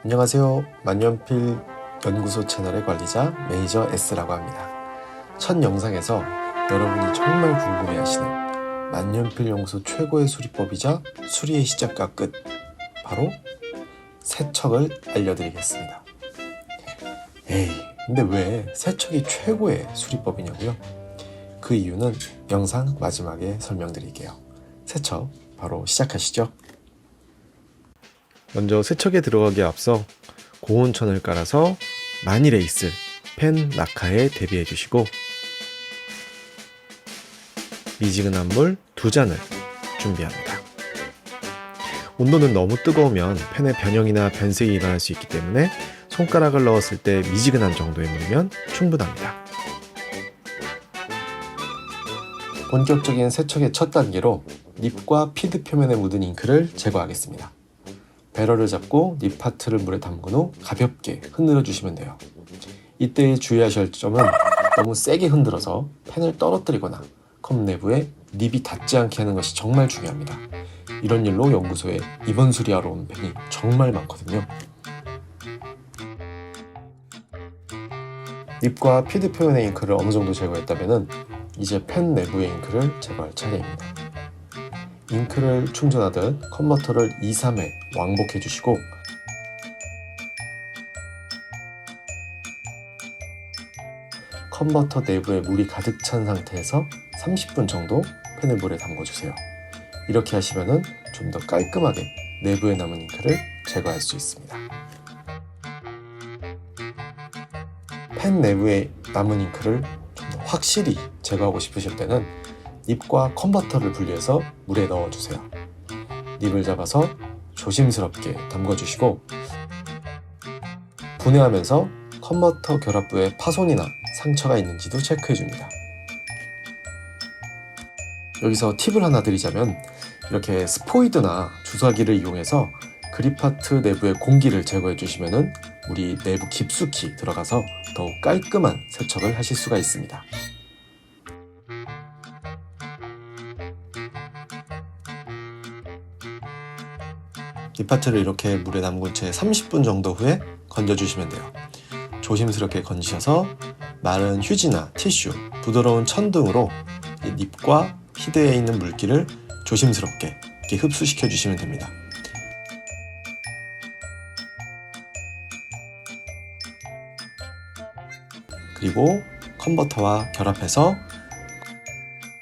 안녕하세요. 만년필 연구소 채널의 관리자 매니저 S라고 합니다. 첫 영상에서 여러분이 정말 궁금해하시는 만년필 연구소 최고의 수리법이자 수리의 시작과 끝, 바로 세척을 알려드리겠습니다. 근데 왜 세척이 최고의 수리법이냐고요? 그 이유는 영상 마지막에 설명드릴게요. 세척 바로 시작하시죠. 먼저 세척에 들어가기에 앞서 고온천을 깔아서 만일에 있을 펜 낙하에 대비해 주시고, 미지근한 물 2잔을 준비합니다. 온도는 너무 뜨거우면 펜의 변형이나 변색이 일어날 수 있기 때문에 손가락을 넣었을 때 미지근한 정도의 물이면 충분합니다. 본격적인 세척의 첫 단계로 닙과 피드 표면에 묻은 잉크를 제거하겠습니다. 배럴을 잡고 닙 파트를 물에 담근 후 가볍게 흔들어 주시면 돼요. 이때 주의하셔야 할 점은 너무 세게 흔들어서 펜을 떨어뜨리거나 컵 내부에 닙이 닿지 않게 하는 것이 정말 중요합니다. 이런 일로 연구소에 입원 수리하러 온 펜이 정말 많거든요. 닙과 피드 표면의 잉크를 어느 정도 제거했다면 이제 펜 내부의 잉크를 제거할 차례입니다. 잉크를 충전하듯 컨버터를 2, 3회 왕복해 주시고, 컨버터 내부에 물이 가득 찬 상태에서 30분 정도 펜을 물에 담궈 주세요. 이렇게 하시면 좀 더 깔끔하게 내부에 남은 잉크를 제거할 수 있습니다. 펜 내부에 남은 잉크를 좀 더 확실히 제거하고 싶으실 때는 닙과 컨버터를 분리해서 물에 넣어주세요. 닙을 잡아서 조심스럽게 담궈주시고, 분해하면서 컨버터 결합부에 파손이나 상처가 있는지도 체크해줍니다. 여기서 팁을 하나 드리자면, 이렇게 스포이드나 주사기를 이용해서 그립파트 내부의 공기를 제거해주시면 물이 내부 깊숙이 들어가서 더욱 깔끔한 세척을 하실 수가 있습니다. 립파트를 이렇게 물에 담근 채 30분 정도 후에 건져주시면 돼요. 조심스럽게 건지셔서 마른 휴지나 티슈, 부드러운 천 등으로 이 닙과 피드에 있는 물기를 조심스럽게 이렇게 흡수시켜 주시면 됩니다. 그리고 컨버터와 결합해서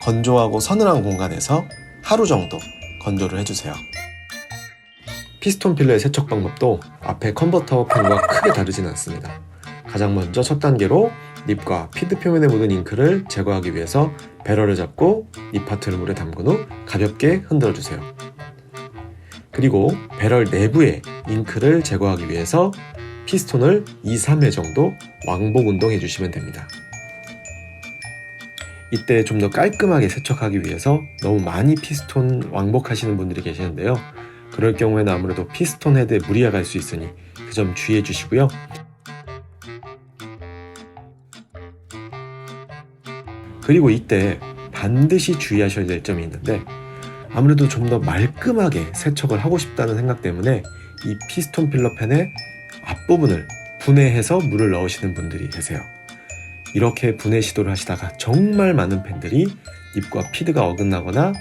건조하고 서늘한 공간에서 하루 정도 건조를 해주세요. 피스톤 필러의 세척 방법도 앞에 컨버터 펜과 크게 다르진 않습니다. 가장 먼저 첫 단계로 닙과 피드 표면에 묻은 잉크를 제거하기 위해서 배럴을 잡고 닙 파트를 물에 담근 후 가볍게 흔들어 주세요. 그리고 배럴 내부의 잉크를 제거하기 위해서 피스톤을 2, 3회 정도 왕복 운동해 주시면 됩니다. 이때 좀 더 깔끔하게 세척하기 위해서 너무 많이 피스톤 왕복하시는 분들이 계시는데요. 그럴 경우에는 아무래도 피스톤 헤드에 무리가 갈 수 있으니 그 점 주의해 주시고요. 그리고 이때 반드시 주의하셔야 될 점이 있는데, 아무래도 좀 더 말끔하게 세척을 하고 싶다는 생각 때문에 이 피스톤 필러 펜의 앞부분을 분해해서 물을 넣으시는 분들이 계세요. 이렇게 분해 시도를 하시다가 정말 많은 펜들이 닙과 피드가 어긋나거나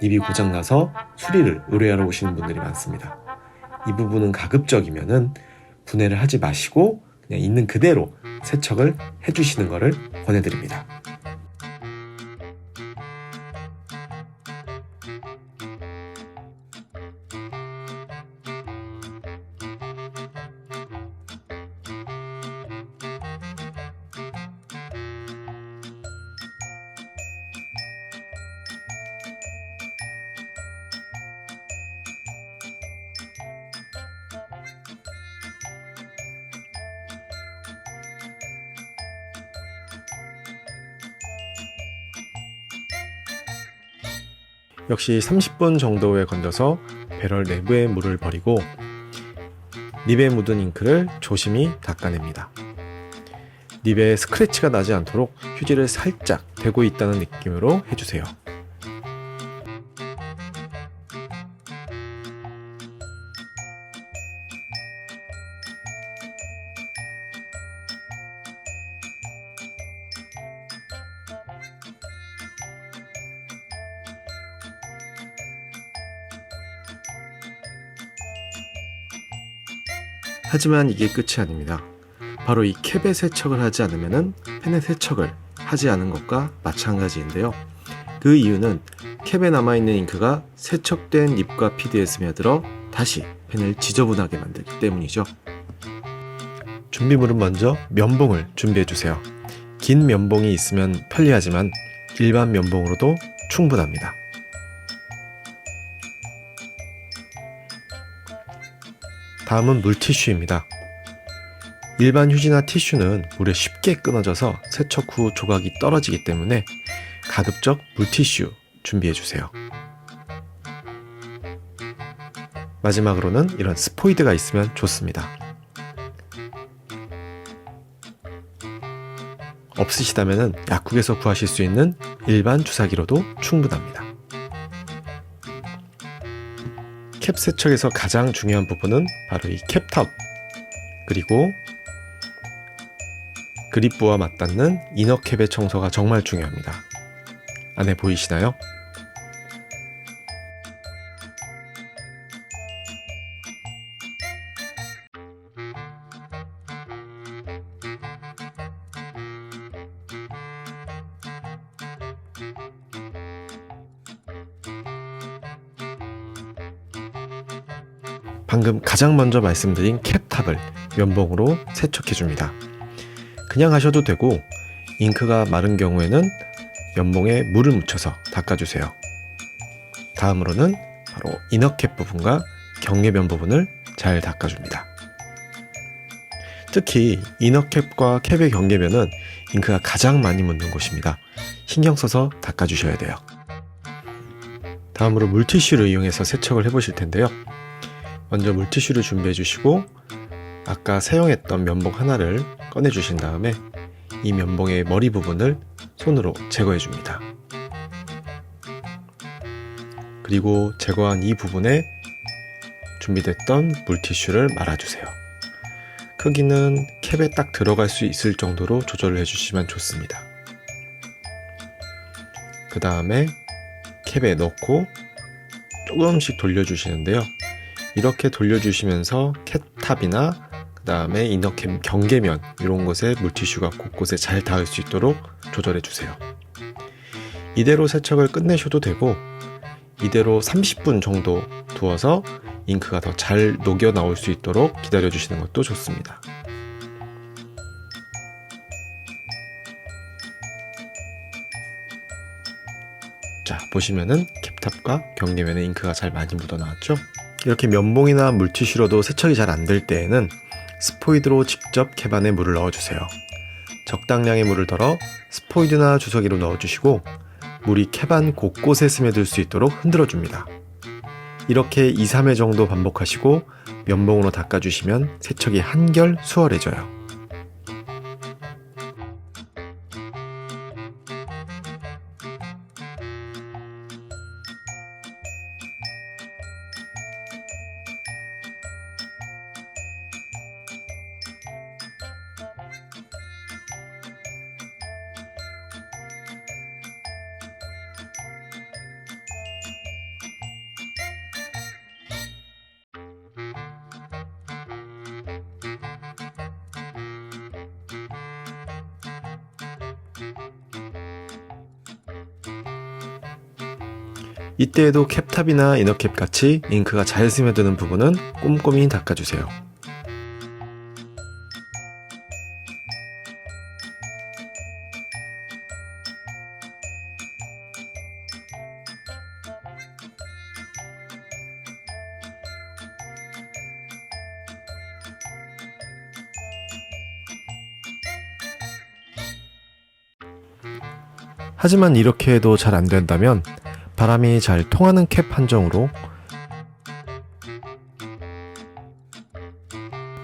닙이 고장나서 수리를 의뢰하러 오시는 분들이 많습니다. 이 부분은 가급적이면은 분해를 하지 마시고 그냥 있는 그대로 세척을 해주시는 것을 권해드립니다. 역시 30분 정도에 건져서 배럴 내부의 물을 버리고 닙에 묻은 잉크를 조심히 닦아냅니다. 닙에 스크래치가 나지 않도록 휴지를 살짝 대고 있다는 느낌으로 해주세요. 하지만 이게 끝이 아닙니다. 바로 이 캡에 세척을 하지 않으면 펜의 세척을 하지 않은 것과 마찬가지인데요. 그 이유는 캡에 남아있는 잉크가 세척된 립과 피드에 스며들어 다시 펜을 지저분하게 만들기 때문이죠. 준비물은 먼저 면봉을 준비해주세요. 긴 면봉이 있으면 편리하지만 일반 면봉으로도 충분합니다. 다음은 물티슈입니다. 일반 휴지나 티슈는 물에 쉽게 끊어져서 세척 후 조각이 떨어지기 때문에 가급적 물티슈 준비해주세요. 마지막으로는 이런 스포이드가 있으면 좋습니다. 없으시다면 약국에서 구하실 수 있는 일반 주사기로도 충분합니다. 캡 세척에서 가장 중요한 부분은 바로 이 캡탑, 그리고 그립부와 맞닿는 이너캡의 청소가 정말 중요합니다. 안에 보이시나요? 방금 가장 먼저 말씀드린 캡탑을 면봉으로 세척해줍니다. 그냥 하셔도 되고 잉크가 마른 경우에는 면봉에 물을 묻혀서 닦아주세요. 다음으로는 바로 이너캡 부분과 경계면 부분을 잘 닦아줍니다. 특히 이너캡과 캡의 경계면은 잉크가 가장 많이 묻는 곳입니다. 신경 써서 닦아주셔야 돼요. 다음으로 물티슈를 이용해서 세척을 해보실 텐데요. 먼저 물티슈를 준비해 주시고 아까 사용했던 면봉 하나를 꺼내 주신 다음에 이 면봉의 머리 부분을 손으로 제거해 줍니다. 그리고 제거한 이 부분에 준비됐던 물티슈를 말아주세요. 크기는 캡에 딱 들어갈 수 있을 정도로 조절을 해주시면 좋습니다. 그 다음에 캡에 넣고 조금씩 돌려주시는데요. 이렇게 돌려주시면서 캡탑이나 그 다음에 이너캡 경계면 이런 곳에 물티슈가 곳곳에 잘 닿을 수 있도록 조절해주세요. 이대로 세척을 끝내셔도 되고 이대로 30분 정도 두어서 잉크가 더 잘 녹여 나올 수 있도록 기다려주시는 것도 좋습니다. 자, 보시면은 캡탑과 경계면에 잉크가 잘 많이 묻어 나왔죠? 이렇게 면봉이나 물티슈로도 세척이 잘 안 될 때에는 스포이드로 직접 캡 안에 물을 넣어주세요. 적당량의 물을 덜어 스포이드나 주사기로 넣어주시고 물이 캡 안 곳곳에 스며들 수 있도록 흔들어줍니다. 이렇게 2-3회 정도 반복하시고 면봉으로 닦아주시면 세척이 한결 수월해져요. 이때에도 캡탑이나 이너캡 같이 잉크가 잘 스며드는 부분은 꼼꼼히 닦아주세요. 하지만 이렇게 해도 잘 안된다면 바람이 잘 통하는 캡 한정으로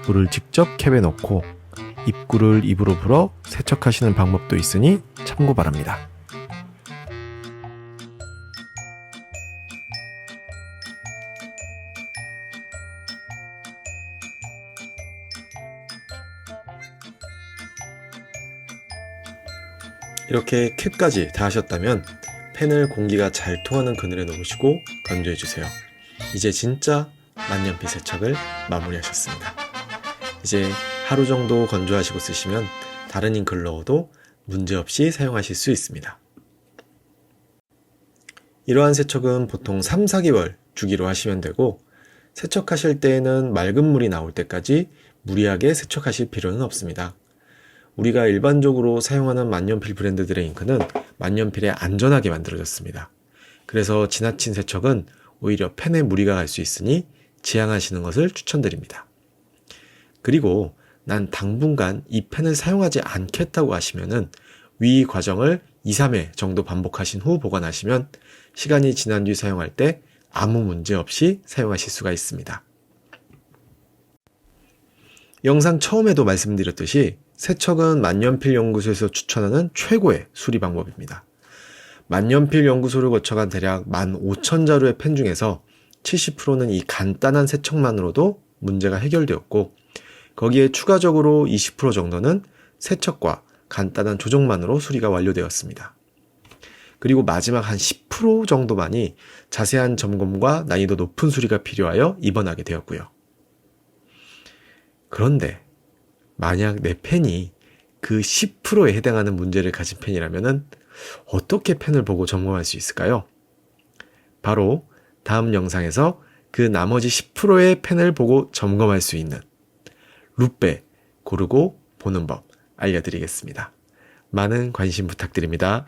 물을 직접 캡에 넣고 입구를 입으로 불어 세척하시는 방법도 있으니 참고 바랍니다. 이렇게 캡까지 다 하셨다면 펜을 공기가 잘 통하는 그늘에 놓으시고 건조해주세요. 이제 진짜 만년필 세척을 마무리하셨습니다. 이제 하루 정도 건조하시고 쓰시면 다른 잉크를 넣어도 문제없이 사용하실 수 있습니다. 이러한 세척은 보통 3, 4개월 주기로 하시면 되고, 세척하실 때에는 맑은 물이 나올 때까지 무리하게 세척하실 필요는 없습니다. 우리가 일반적으로 사용하는 만년필 브랜드들의 잉크는 만년필에 안전하게 만들어졌습니다. 그래서 지나친 세척은 오히려 펜에 무리가 갈 수 있으니 지양하시는 것을 추천드립니다. 그리고 난 당분간 이 펜을 사용하지 않겠다고 하시면은 위 과정을 2, 3회 정도 반복하신 후 보관하시면 시간이 지난 뒤 사용할 때 아무 문제 없이 사용하실 수가 있습니다. 영상 처음에도 말씀드렸듯이 세척은 만년필 연구소에서 추천하는 최고의 수리 방법입니다. 만년필 연구소를 거쳐간 대략 15,000자루의 펜 중에서 70%는 이 간단한 세척만으로도 문제가 해결되었고, 거기에 추가적으로 20% 정도는 세척과 간단한 조정만으로 수리가 완료되었습니다. 그리고 마지막 한 10% 정도만이 자세한 점검과 난이도 높은 수리가 필요하여 입원하게 되었고요. 그런데 만약 내 펜이 그 10%에 해당하는 문제를 가진 펜이라면 어떻게 펜을 보고 점검할 수 있을까요? 바로 다음 영상에서 그 나머지 10%의 펜을 보고 점검할 수 있는 루페 고르고 보는 법 알려드리겠습니다. 많은 관심 부탁드립니다.